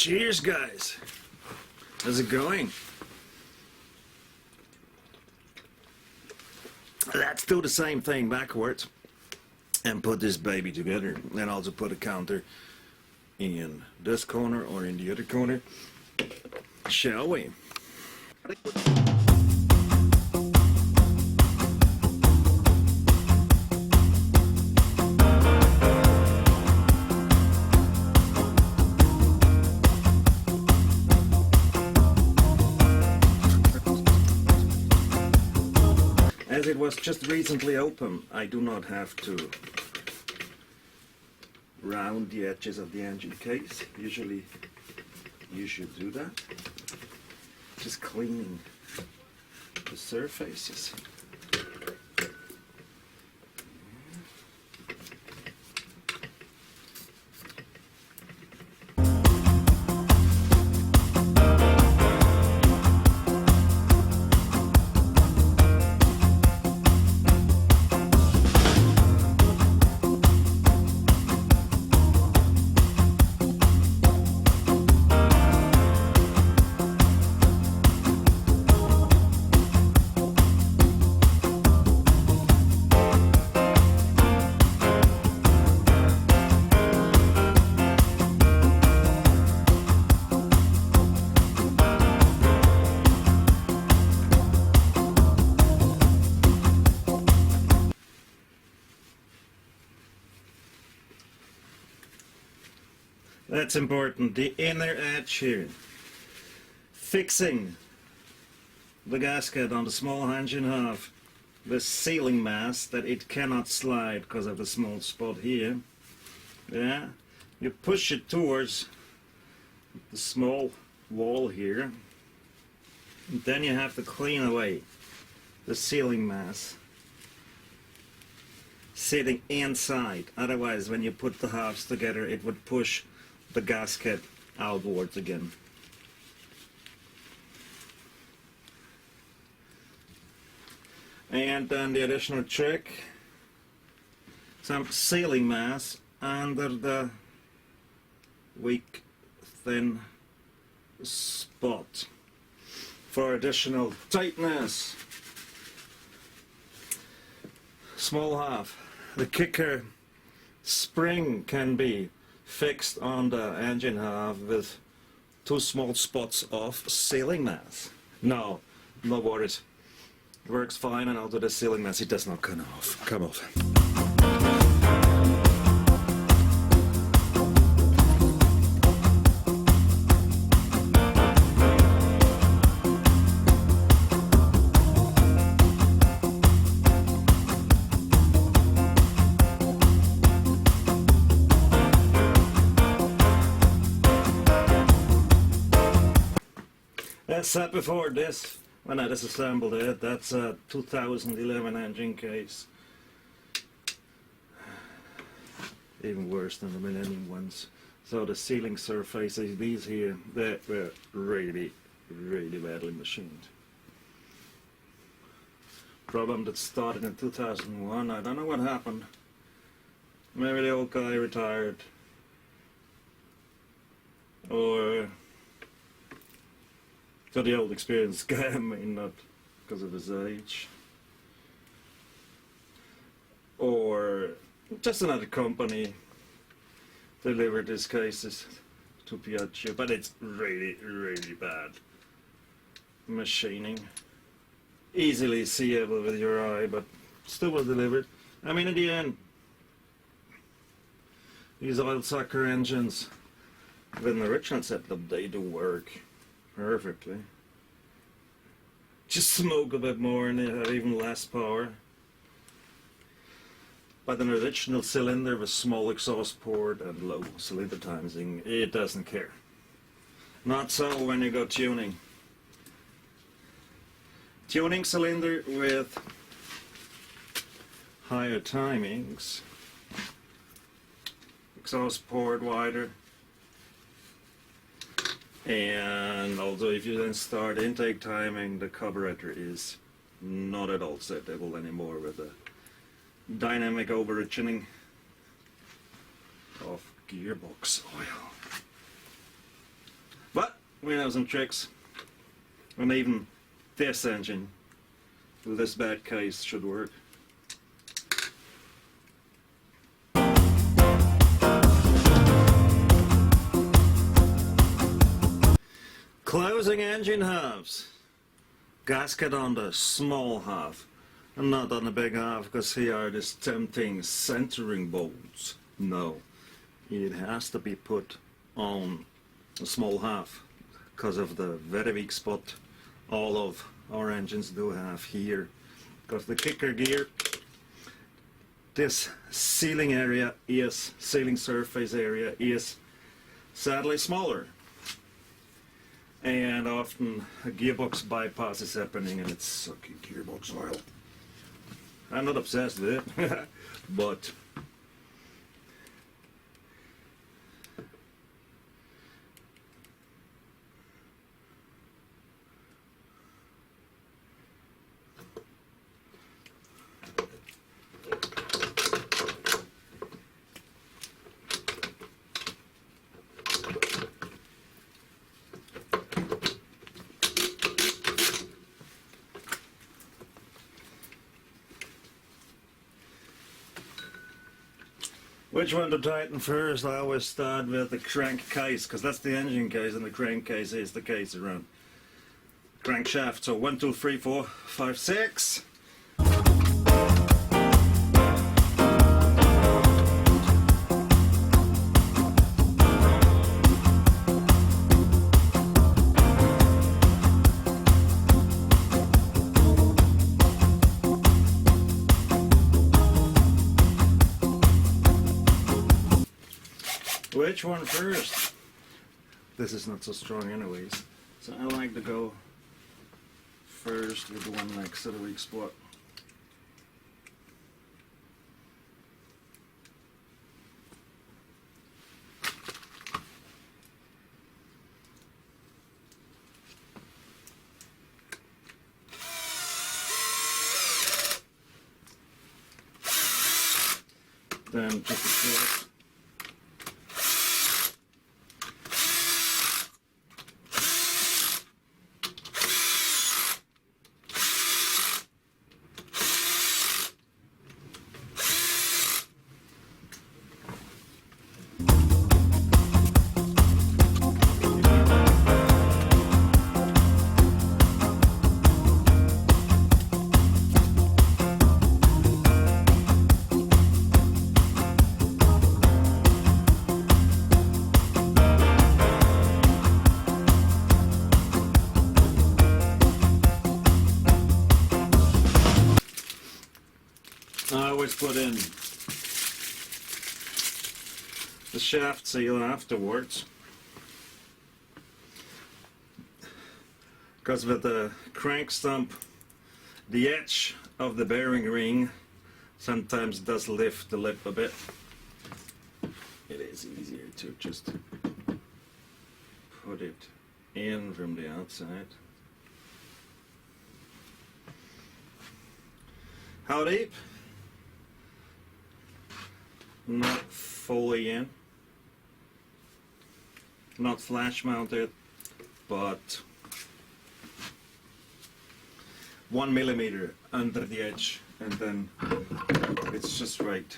Cheers, guys. How's it going? Let's do the same thing backwards and put this baby together, and also put a counter in this corner or in the other corner. Shall we? As it was just recently open, I do not have to round the edges of the engine case. Usually you should do that. Just cleaning the surfaces. That's important, the inner edge here. Fixing the gasket on the small engine half with sealing mass that it cannot slide because of the small spot here. Yeah, you push it towards the small wall here, and then you have to clean away the sealing mass sitting inside. Otherwise, when you put the halves together, it would push the gasket outwards again. And then the additional trick, some sealing mass under the weak, thin spot for additional tightness. Small half. The kicker spring can be fixed on the engine half with 2 small spots of sealing mass. No worries. It works fine, and also the sealing mass, it does not come off. As said before, this, when I disassembled it, that's a 2011 engine case. Even worse than the Millennium ones. So the sealing surfaces, these here, they were really badly machined. Problem that started in 2001, I don't know what happened. Maybe the old guy retired. Or so the old experienced guy, I mean, not because of his age. Or just another company delivered these cases to Piaggio, but it's really bad machining. Easily seeable with your eye, but still was delivered. I mean, in the end, these oil sucker engines with an original setup, they do work perfectly. Just smoke a bit more and they have even less power. But an original cylinder with small exhaust port and low cylinder timing, it doesn't care. Not so when you go tuning. Tuning cylinder with higher timings, exhaust port wider, and also if you then start intake timing, the carburetor is not at all settable anymore with the dynamic overreaching of gearbox oil. we know some tricks. And even this engine with this bad case should work. Closing engine halves. Gasket on the small half and not on the big half, because here are these tempting centering bolts. No, it has to be put on a small half because of the very weak spot all of our engines do have here. Because the kicker gear, this sealing surface area is sadly smaller. And often a gearbox bypass is happening and it's sucking gearbox oil. I'm not obsessed with it, but which one to tighten first? I always start with the crankcase, because that's the engine case and the crankcase is the case around crankshaft. So 1, 2, 3, 4, 5, 6. Which one first? This is not so strong anyways, so I like to go first with the one next to the weak spot. Then just a short. I always put in the shaft seal afterwards, because with the crank stump the edge of the bearing ring sometimes does lift the lip a bit. It is easier to just put it in from the outside. How deep? Not fully in, not flash mounted, but 1 millimeter under the edge, and then it's just right.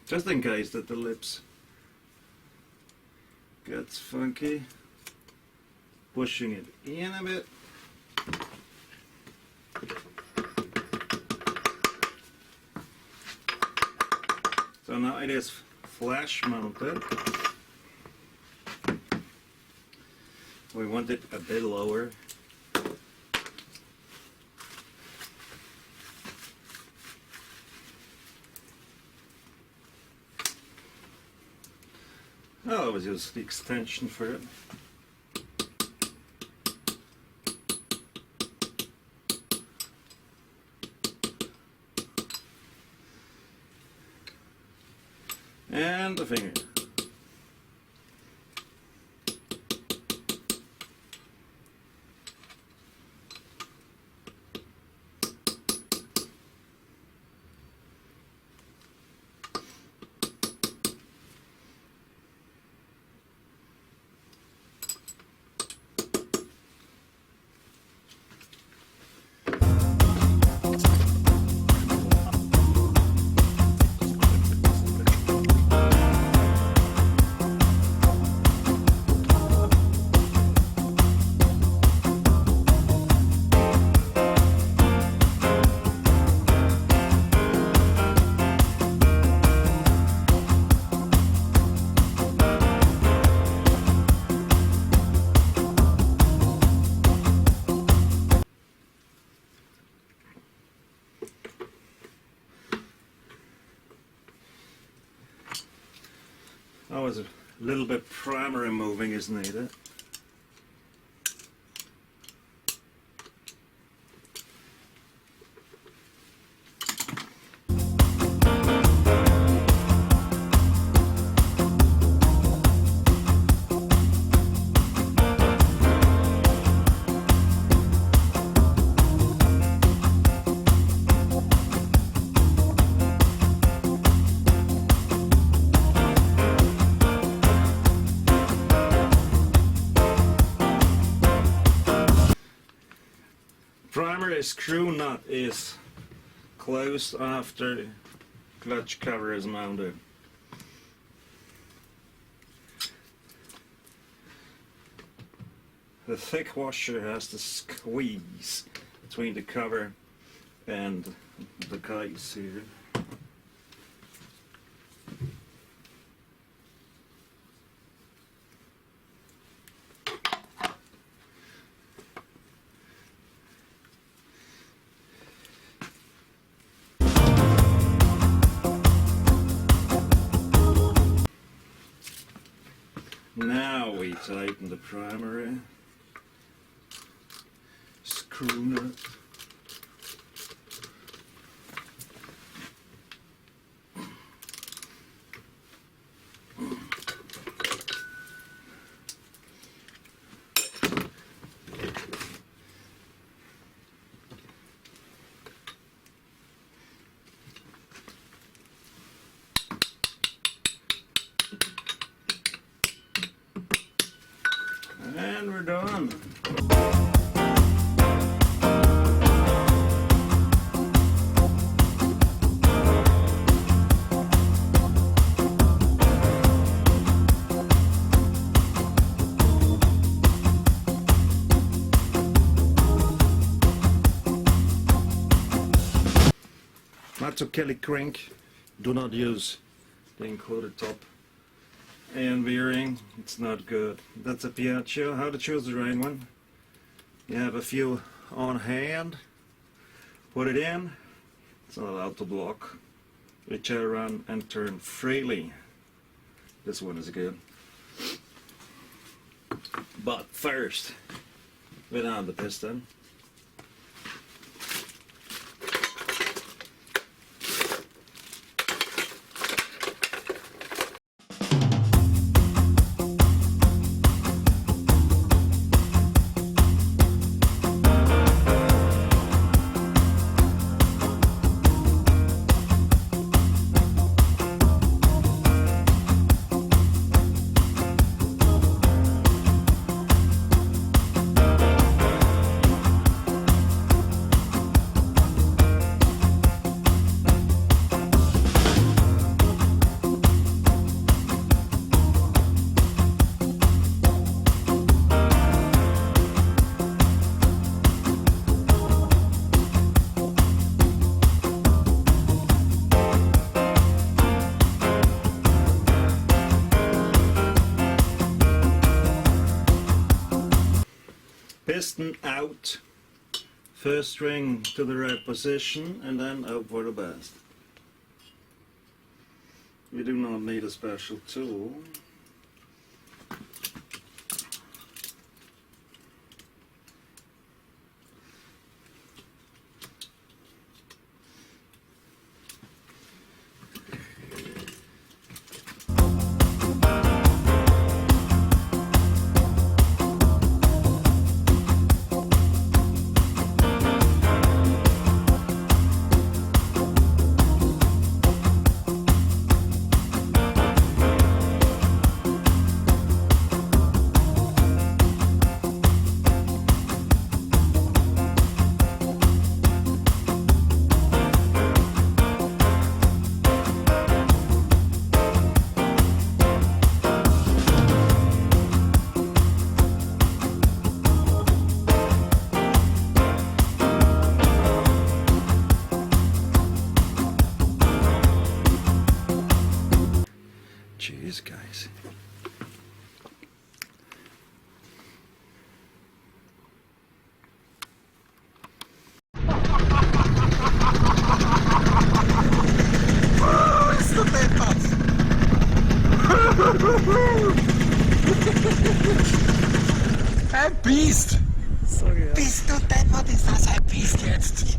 Just in case that the lips gets funky, pushing it in a bit. So now it is flash mounted. We want it a bit lower. I always use the extension for it. And the finger. Always a little bit primer removing is needed. Primary screw nut is closed after clutch cover is mounted. The thick washer has to squeeze between the cover and the case here. Now we tighten the primary screw nut. And we're done. Not to Kelly crank, do not use the included top. And veering, it's not good. That's a Piaggio. How to choose the right one? You have a few on hand, put it in, it's not allowed to block. Reach out around and turn freely. This one is good. But first, without the piston. Piston out, first ring to the right position, and then up for the best. You do not need a special tool. Cheers, guys. ¡Esto te pasa! Ein Biest! Sorry. Bist du deppert, ist das ein Biest jetzt?